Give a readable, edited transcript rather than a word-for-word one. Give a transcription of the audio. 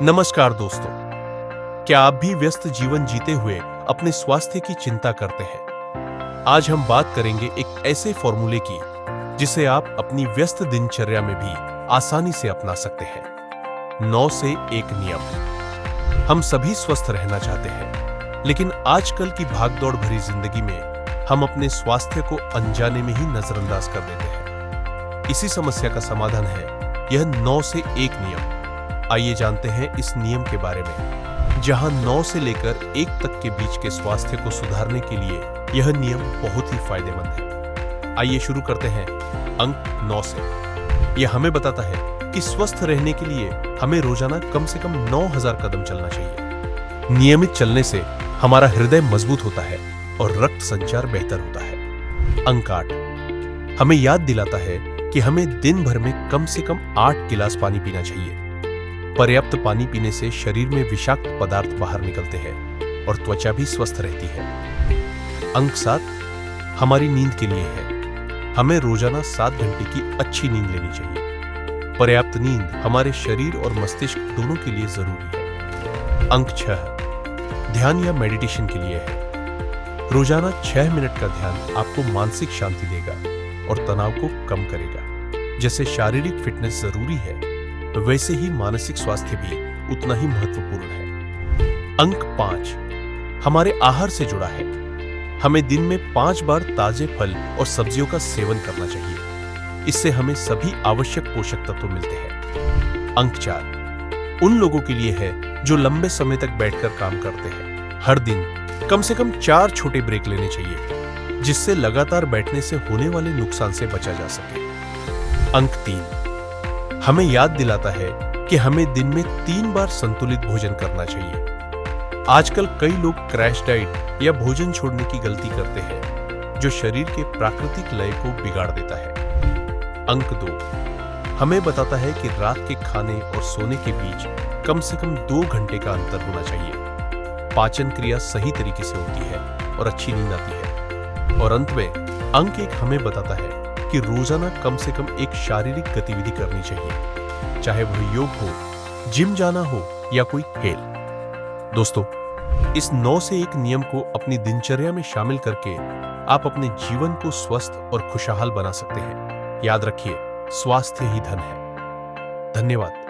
नमस्कार दोस्तों, क्या आप भी व्यस्त जीवन जीते हुए अपने स्वास्थ्य की चिंता करते हैं? आज हम बात करेंगे एक ऐसे फॉर्मूले की जिसे आप अपनी व्यस्त दिनचर्या में भी आसानी से अपना सकते हैं। 9 से 1 नियम। हम सभी स्वस्थ रहना चाहते हैं, लेकिन आजकल की भागदौड़ भरी जिंदगी में हम अपने स्वास्थ्य को अनजाने में ही नजरअंदाज कर देते हैं। इसी समस्या का समाधान है यह 9 से 1 नियम। आइए जानते हैं इस नियम के बारे में, जहां 9 से लेकर 1 तक के बीच के स्वास्थ्य को सुधारने के लिए यह नियम बहुत ही फायदेमंद है। आइए शुरू करते हैं अंक 9 से। यह हमें बताता है कि स्वस्थ रहने के लिए हमें रोजाना कम से कम 9000 कदम चलना चाहिए। नियमित चलने से हमारा हृदय मजबूत होता है और रक्त संचार बेहतर होता है। अंक 8 हमें याद दिलाता है कि हमें दिन भर में कम से कम 8 गिलास पानी पीना चाहिए। पर्याप्त पानी पीने से शरीर में विषाक्त पदार्थ बाहर निकलते हैं और त्वचा भी स्वस्थ रहती है। अंक 7 हमारी नींद के लिए है। हमें रोजाना 7 घंटे की अच्छी नींद लेनी चाहिए। पर्याप्त नींद हमारे शरीर और मस्तिष्क दोनों के लिए जरूरी है। अंक 6 ध्यान या मेडिटेशन के लिए है। रोजाना 6 मिनट का ध्यान आपको मानसिक शांति देगा और तनाव को कम करेगा। जैसे शारीरिक फिटनेस जरूरी है, वैसे ही मानसिक स्वास्थ्य भी उतना ही महत्वपूर्ण है। अंक 5 हमारे आहार से जुड़ा है। हमें दिन में 5 बार ताजे फल और सब्जियों का सेवन करना चाहिए। इससे हमें सभी आवश्यक पोषक तत्व मिलते हैं। अंक 4 उन लोगों के लिए है जो लंबे समय तक बैठकर काम करते हैं। हर दिन कम से कम 4 छोटे ब्रेक लेने चाहिए, जिससे लगातार बैठने से होने वाले नुकसान से बचा जा सके। अंक 3 हमें याद दिलाता है कि हमें दिन में 3 बार संतुलित भोजन करना चाहिए। आजकल कई लोग क्रैश डाइट या भोजन छोड़ने की गलती करते हैं, जो शरीर के प्राकृतिक लय को बिगाड़ देता है। अंक 2 हमें बताता है कि रात के खाने और सोने के बीच कम से कम 2 घंटे का अंतर होना चाहिए। पाचन क्रिया सही तरीके से होती है और अच्छी नींद आती है। और अंत में अंक 1 हमें बताता है कि रोजाना कम से कम एक शारीरिक गतिविधि करनी चाहिए, चाहे वह योग हो, जिम जाना हो या कोई खेल। दोस्तों, इस 9 से 1 नियम को अपनी दिनचर्या में शामिल करके आप अपने जीवन को स्वस्थ और खुशहाल बना सकते हैं। याद रखिए, स्वास्थ्य ही धन है। धन्यवाद।